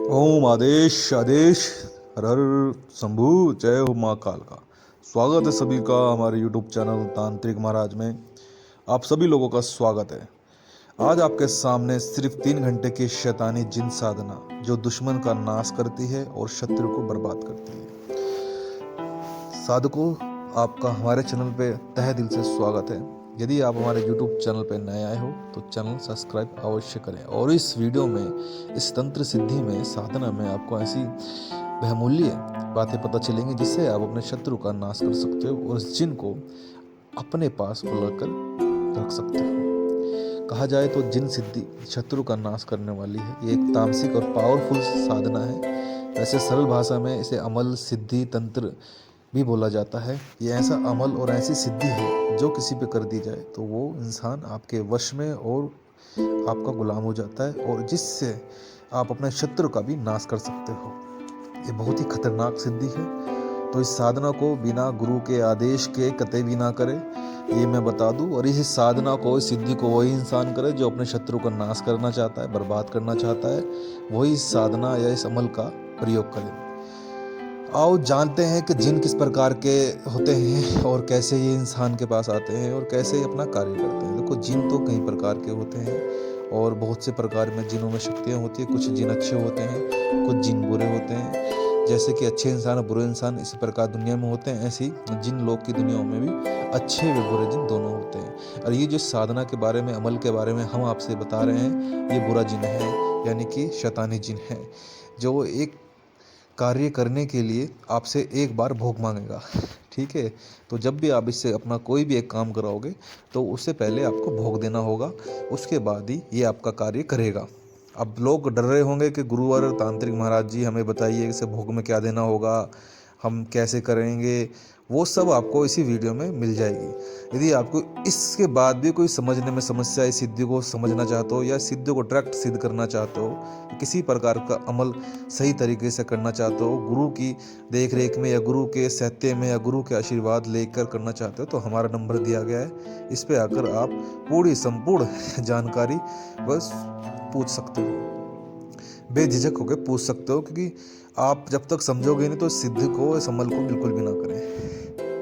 ओम आदेश आदेश। हर हर शंभू। जय हो माँ काल का। स्वागत है सभी का हमारे यूट्यूब चैनल तांत्रिक महाराज में। आप सभी लोगों का स्वागत है। आज आपके सामने सिर्फ 3 घंटे की शैतानी जिन साधना जो दुश्मन का नाश करती है और शत्रु को बर्बाद करती है। साधकों, आपका हमारे चैनल पे तहे दिल से स्वागत है। यदि आप हमारे YouTube चैनल पर नए आए हो तो चैनल सब्सक्राइब अवश्य करें। और इस वीडियो में, इस तंत्र सिद्धि में, साधना में आपको ऐसी बहुमूल्य बातें पता चलेंगी जिससे आप अपने शत्रु का नाश कर सकते हो और उस जिन को अपने पास बुला कर रख सकते हो। कहा जाए तो जिन सिद्धि शत्रु का नाश करने वाली है। ये एक तामसिक और पावरफुल साधना है। वैसे सरल भाषा में इसे अमल, सिद्धि, तंत्र भी बोला जाता है। ये ऐसा अमल और ऐसी सिद्धि है जो किसी पे कर दी जाए तो वो इंसान आपके वश में और आपका गुलाम हो जाता है, और जिससे आप अपने शत्रु का भी नाश कर सकते हो। ये बहुत ही खतरनाक सिद्धि है। तो इस साधना को बिना गुरु के आदेश के कतई भी ना करे, ये मैं बता दूं। और इस साधना को, इस सिद्धि को वही इंसान करे जो अपने शत्रु का नाश करना चाहता है, बर्बाद करना चाहता है। वही इस साधना या इस अमल का प्रयोग करे। आओ जानते हैं कि जिन किस प्रकार के होते हैं और कैसे ये इंसान के पास आते हैं और कैसे ये अपना कार्य करते हैं। देखो, जिन तो कई प्रकार के होते हैं और बहुत से प्रकार में जिनों में शक्तियाँ होती है। कुछ जिन अच्छे होते हैं, कुछ जिन बुरे होते हैं। जैसे कि अच्छे इंसान और बुरे इंसान इसी प्रकार दुनिया में होते हैं, ऐसी जिन लोग की दुनिया में भी अच्छे व बुरे जिन दोनों होते हैं। और ये जो साधना के बारे में, अमल के बारे में हम आपसे बता रहे हैं, ये बुरा जिन है, यानी कि शैतानी जिन है, जो एक कार्य करने के लिए आपसे एक बार भोग मांगेगा। ठीक है, तो जब भी आप इससे अपना कोई भी एक काम कराओगे तो उससे पहले आपको भोग देना होगा, उसके बाद ही ये आपका कार्य करेगा। अब लोग डर रहे होंगे कि गुरुवर तांत्रिक महाराज जी हमें बताइए इसे भोग में क्या देना होगा, हम कैसे करेंगे। वो सब आपको इसी वीडियो में मिल जाएगी। यदि आपको इसके बाद भी कोई समझने में समस्या, इस सिद्धि को समझना चाहते हो या सिद्धि को डायरेक्ट सिद्ध करना चाहते हो, किसी प्रकार का अमल सही तरीके से करना चाहते हो, गुरु की देख रेख में या गुरु के सहत्य में या गुरु के आशीर्वाद लेकर करना चाहते हो, तो हमारा नंबर दिया गया है। इस पे आकर आप पूरी संपूर्ण जानकारी बस पूछ सकते हो, बेझिझक होकर पूछ सकते हो। क्योंकि आप जब तक समझोगे नहीं तो सिद्धि को, इस अमल को बिल्कुल भी ना करें।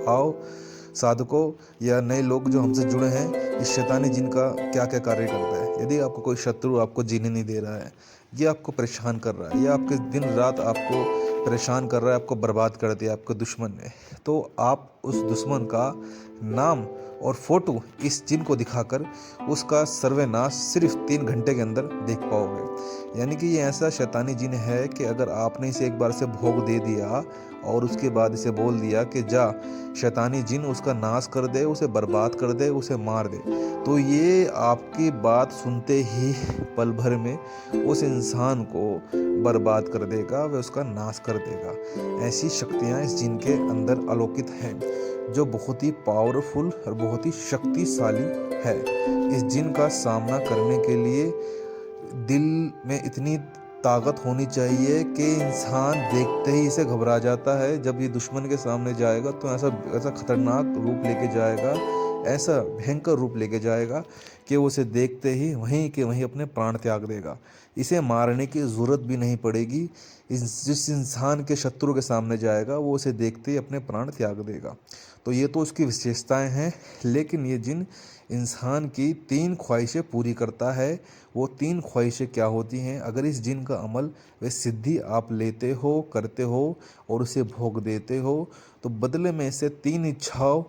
आओ साधकों या नए लोग जो हमसे जुड़े हैं, इस शैतानी जिन का क्या क्या कार्य करता है। यदि आपको कोई शत्रु आपको जीने नहीं दे रहा है, ये आपको परेशान कर रहा है, या आपके दिन रात आपको परेशान कर रहा है, आपको बर्बाद कर दिया आपके दुश्मन ने, तो आप उस दुश्मन का नाम और फोटो इस जिन को दिखाकर उसका सर्वनाश सिर्फ 3 घंटे के अंदर देख पाओगे। यानी कि ये ऐसा शैतानी जिन है कि अगर आपने इसे एक बार से भोग दे दिया और उसके बाद इसे बोल दिया कि जा शैतानी जिन उसका नाश कर दे, उसे बर्बाद कर दे, उसे मार दे, तो ये आपकी बात सुनते ही पल भर में उस इंसान को बर्बाद कर देगा, वह उसका नाश कर देगा। ऐसी शक्तियाँ इस जिन के अंदर अलौकिक हैं, जो बहुत ही पावरफुल और बहुत ही शक्तिशाली है। इस जिन का सामना करने के लिए दिल में इतनी ताकत होनी चाहिए कि इंसान देखते ही इसे घबरा जाता है। जब ये दुश्मन के सामने जाएगा तो ऐसा ऐसा खतरनाक रूप लेके जाएगा, ऐसा भयंकर रूप लेके जाएगा कि वो उसे देखते ही वहीं के वहीं अपने प्राण त्याग देगा। इसे मारने की ज़रूरत भी नहीं पड़ेगी। जिस इंसान के शत्रु के सामने जाएगा वो उसे देखते ही अपने प्राण त्याग देगा। तो ये तो उसकी विशेषताएं हैं। लेकिन ये जिन इंसान की 3 ख्वाहिशें पूरी करता है। वो 3 ख्वाहिशें क्या होती हैं? अगर इस जिन का अमल व सिद्धि आप लेते हो, करते हो और उसे भोग देते हो, तो बदले में इसे 3 इच्छाओं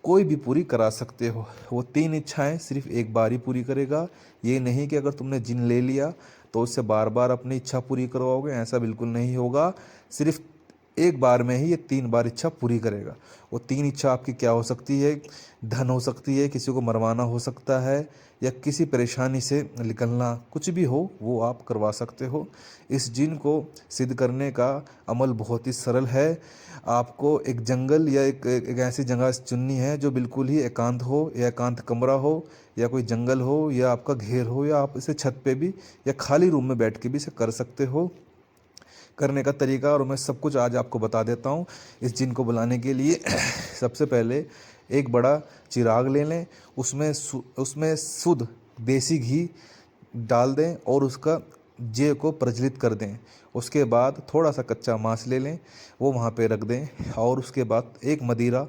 कोई भी पूरी करा सकते हो। वो 3 इच्छाएं सिर्फ एक बार ही पूरी करेगा। ये नहीं कि अगर तुमने जिन ले लिया तो उससे बार बार अपनी इच्छा पूरी करवाओगे, ऐसा बिल्कुल नहीं होगा। सिर्फ एक बार में ही ये 3 बार इच्छा पूरी करेगा। वो 3 इच्छा आपकी क्या हो सकती है? धन हो सकती है, किसी को मरवाना हो सकता है, या किसी परेशानी से निकलना, कुछ भी हो वो आप करवा सकते हो। इस जिन को सिद्ध करने का अमल बहुत ही सरल है। आपको एक जंगल या एक ऐसी जगह चुननी है जो बिल्कुल ही एकांत हो, या एकांत कमरा हो, या कोई जंगल हो, या आपका घेर हो, या आप इसे छत पे भी या खाली रूम में बैठ के भी इसे कर सकते हो। करने का तरीका और मैं सब कुछ आज आपको बता देता हूँ। इस जिन को बुलाने के लिए सबसे पहले एक बड़ा चिराग ले लें, उसमें शुद्ध देसी घी डाल दें और उसका जे को प्रज्वलित कर दें। उसके बाद थोड़ा सा कच्चा मांस ले लें, वो वहाँ पे रख दें, और उसके बाद एक मदिरा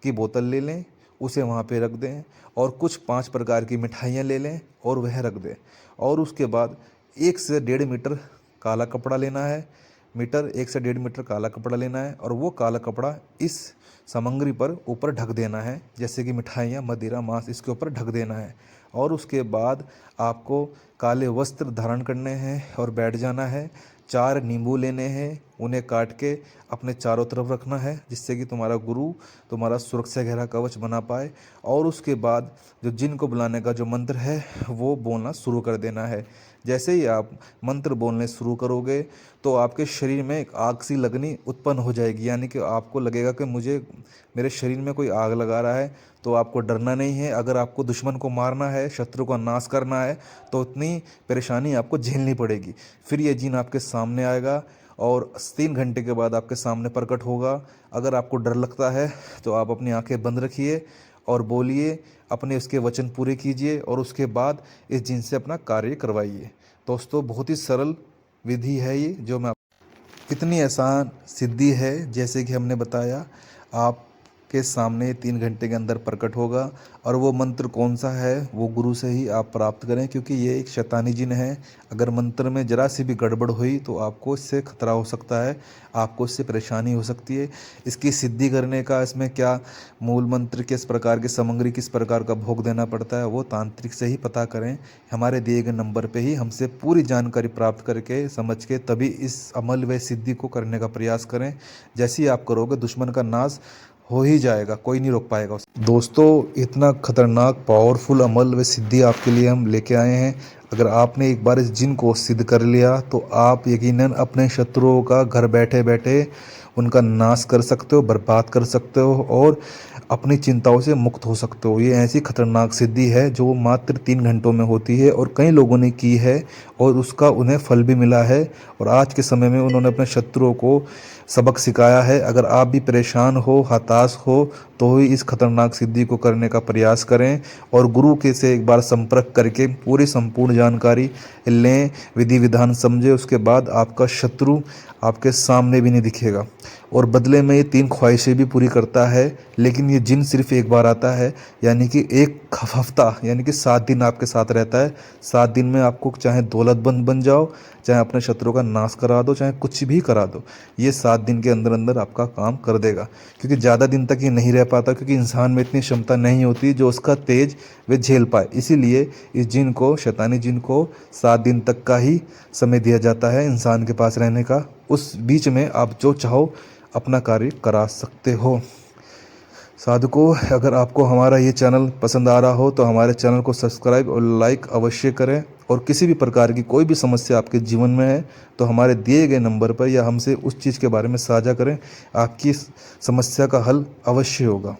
की बोतल ले लें, उसे वहाँ पे रख दें, और कुछ 5 प्रकार की मिठाइयाँ ले लें और वह रख दें। और उसके बाद 1 से 1.5 मीटर काला कपड़ा लेना है, 1 से 1.5 मीटर काला कपड़ा लेना है, और वो काला कपड़ा इस सामग्री पर ऊपर ढक देना है, जैसे कि मिठाइयाँ, मदिरा, मांस, इसके ऊपर ढक देना है। और उसके बाद आपको काले वस्त्र धारण करने हैं और बैठ जाना है। 4 नींबू लेने हैं, उन्हें काट के अपने चारों तरफ रखना है, जिससे कि तुम्हारा गुरु तुम्हारा सुरक्षा घेरा कवच बना पाए। और उसके बाद जो जिन को बुलाने का जो मंत्र है वो बोलना शुरू कर देना है। जैसे ही आप मंत्र बोलने शुरू करोगे तो आपके शरीर में एक आग सी लगनी उत्पन्न हो जाएगी, यानी कि आपको लगेगा कि मुझे मेरे शरीर में कोई आग लगा रहा है। तो आपको डरना नहीं है। अगर आपको दुश्मन को मारना है, शत्रु का नाश करना है, तो उतनी परेशानी आपको झेलनी पड़ेगी। फिर ये जिन आपके सामने आएगा और 3 घंटे के बाद आपके सामने प्रकट होगा। अगर आपको डर लगता है तो आप अपनी आंखें बंद रखिए और बोलिए, अपने उसके वचन पूरे कीजिए, और उसके बाद इस जिन से अपना कार्य करवाइए। दोस्तों, बहुत ही सरल विधि है ये, जो मैं कितनी आसान सिद्धि है, जैसे कि हमने बताया, आपके सामने 3 घंटे के अंदर प्रकट होगा। और वो मंत्र कौन सा है वो गुरु से ही आप प्राप्त करें, क्योंकि ये एक शैतानी जिन है। अगर मंत्र में जरा सी भी गड़बड़ हुई तो आपको इससे खतरा हो सकता है, आपको इससे परेशानी हो सकती है। इसकी सिद्धि करने का, इसमें क्या मूल मंत्र, किस प्रकार की सामग्री, किस प्रकार का भोग देना पड़ता है, वो तांत्रिक से ही पता करें। हमारे दिए गए नंबर पे ही हमसे पूरी जानकारी प्राप्त करके, समझ के, तभी इस अमल व सिद्धि को करने का प्रयास करें। जैसे ही आप करोगे, दुश्मन का नाश हो ही जाएगा, कोई नहीं रोक पाएगा उसे। दोस्तों, इतना खतरनाक पावरफुल अमल व सिद्धि आपके लिए हम लेके आए हैं। अगर आपने एक बार इस जिन को सिद्ध कर लिया तो आप यकीनन अपने शत्रुओं का घर बैठे बैठे उनका नाश कर सकते हो, बर्बाद कर सकते हो, और अपनी चिंताओं से मुक्त हो सकते हो। ये ऐसी खतरनाक सिद्धि है जो मात्र 3 घंटों में होती है, और कई लोगों ने की है और उसका उन्हें फल भी मिला है, और आज के समय में उन्होंने अपने शत्रुओं को सबक सिखाया है। अगर आप भी परेशान हो, हताश हो, तो ही इस खतरनाक सिद्धि को करने का प्रयास करें, और गुरु के से एक बार संपर्क करके पूरी संपूर्ण जानकारी लें, विधि विधान समझे। उसके बाद आपका शत्रु आपके सामने भी नहीं दिखेगा। और बदले में ये 3 ख्वाहिशें भी पूरी करता है, लेकिन ये जिन सिर्फ एक बार आता है, यानी कि एक हफ्ता, यानी कि 7 दिन आपके साथ रहता है। 7 दिन में आपको चाहे दौलतमंद बन जाओ, चाहे अपने शत्रु का नाश करा दो, चाहे कुछ भी करा दो, ये 7 दिन के अंदर अंदर आपका काम कर देगा। क्योंकि ज़्यादा दिन तक ये नहीं रह पाता, क्योंकि इंसान में इतनी क्षमता नहीं होती जो उसका तेज वे झेल पाए। इसीलिए इस जिन को, शैतानी जिन को, 7 दिन तक का ही समय दिया जाता है इंसान के पास रहने का। उस बीच में आप जो चाहो अपना कार्य करा सकते हो। साधकों, अगर आपको हमारा ये चैनल पसंद आ रहा हो तो हमारे चैनल को सब्सक्राइब और लाइक अवश्य करें, और किसी भी प्रकार की कोई भी समस्या आपके जीवन में है तो हमारे दिए गए नंबर पर या हमसे उस चीज़ के बारे में साझा करें। आपकी समस्या का हल अवश्य होगा।